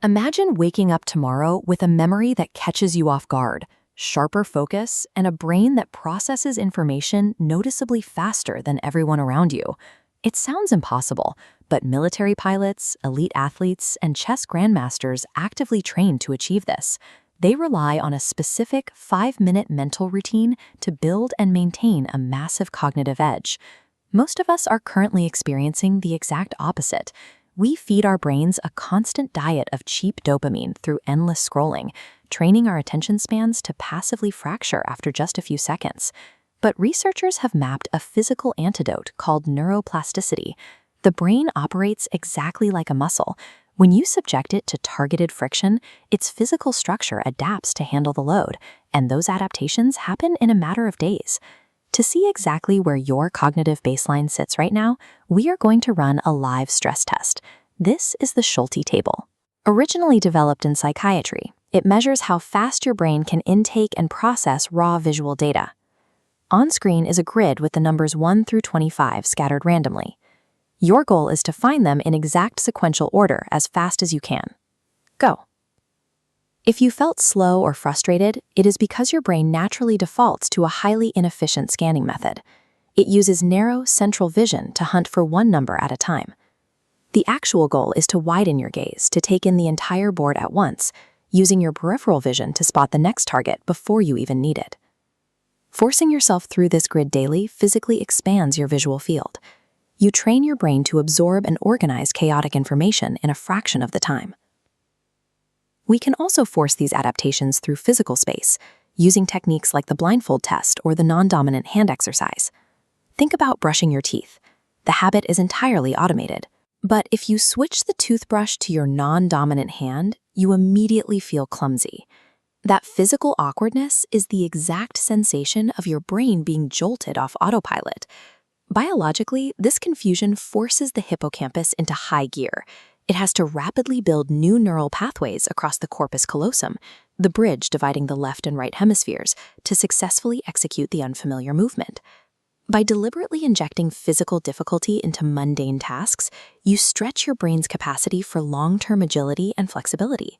Imagine waking up tomorrow with a memory that catches you off guard, sharper focus, and a brain that processes information noticeably faster than everyone around you. It sounds impossible, but military pilots, elite athletes, and chess grandmasters actively train to achieve this. They rely on a specific 5-minute mental routine to build and maintain a massive cognitive edge. Most of us are currently experiencing the exact opposite. We feed our brains a constant diet of cheap dopamine through endless scrolling, training our attention spans to passively fracture after just a few seconds. But researchers have mapped a physical antidote called neuroplasticity. The brain operates exactly like a muscle. When you subject it to targeted friction, its physical structure adapts to handle the load, and those adaptations happen in a matter of days. To see exactly where your cognitive baseline sits right now, we are going to run a live stress test. This is the Schulte Table. Originally developed in psychiatry, it measures how fast your brain can intake and process raw visual data. On screen is a grid with the numbers 1 through 25 scattered randomly. Your goal is to find them in exact sequential order as fast as you can. Go. If you felt slow or frustrated, it is because your brain naturally defaults to a highly inefficient scanning method. It uses narrow, central vision to hunt for one number at a time. The actual goal is to widen your gaze to take in the entire board at once, using your peripheral vision to spot the next target before you even need it. Forcing yourself through this grid daily physically expands your visual field. You train your brain to absorb and organize chaotic information in a fraction of the time. We can also force these adaptations through physical space, using techniques like the blindfold test or the non-dominant hand exercise. Think about brushing your teeth. The habit is entirely automated. But if you switch the toothbrush to your non-dominant hand, you immediately feel clumsy. That physical awkwardness is the exact sensation of your brain being jolted off autopilot. Biologically, this confusion forces the hippocampus into high gear. It has to rapidly build new neural pathways across the corpus callosum, the bridge dividing the left and right hemispheres, to successfully execute the unfamiliar movement. By deliberately injecting physical difficulty into mundane tasks, you stretch your brain's capacity for long-term agility and flexibility.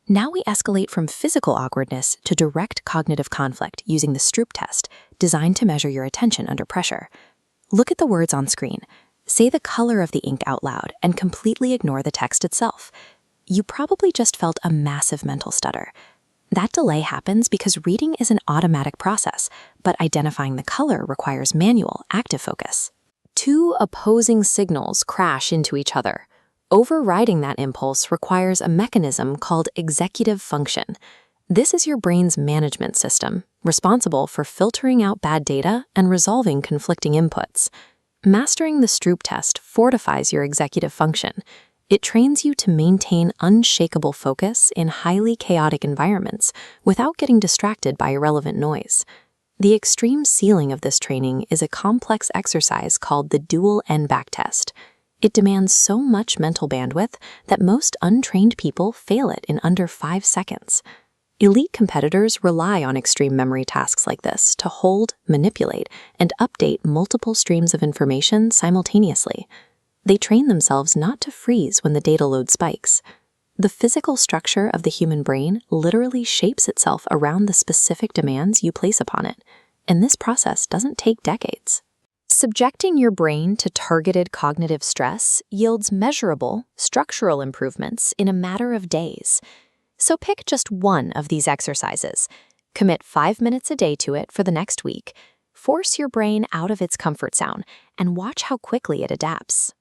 Now we escalate from physical awkwardness to direct cognitive conflict using the Stroop test, designed to measure your attention under pressure. Look at the words on screen. Say the color of the ink out loud and completely ignore the text itself. You probably just felt a massive mental stutter. That delay happens because reading is an automatic process, but identifying the color requires manual, active focus. Two opposing signals crash into each other. Overriding that impulse requires a mechanism called executive function. This is your brain's management system, responsible for filtering out bad data and resolving conflicting inputs. Mastering the Stroop test fortifies your executive function. It trains you to maintain unshakable focus in highly chaotic environments without getting distracted by irrelevant noise. The extreme ceiling of this training is a complex exercise called the dual N-back test. It demands so much mental bandwidth that most untrained people fail it in under 5 seconds. Elite competitors rely on extreme memory tasks like this to hold, manipulate, and update multiple streams of information simultaneously. They train themselves not to freeze when the data load spikes. The physical structure of the human brain literally shapes itself around the specific demands you place upon it, and this process doesn't take decades. Subjecting your brain to targeted cognitive stress yields measurable, structural improvements in a matter of days. So pick just one of these exercises. Commit 5 minutes a day to it for the next week. Force your brain out of its comfort zone and watch how quickly it adapts.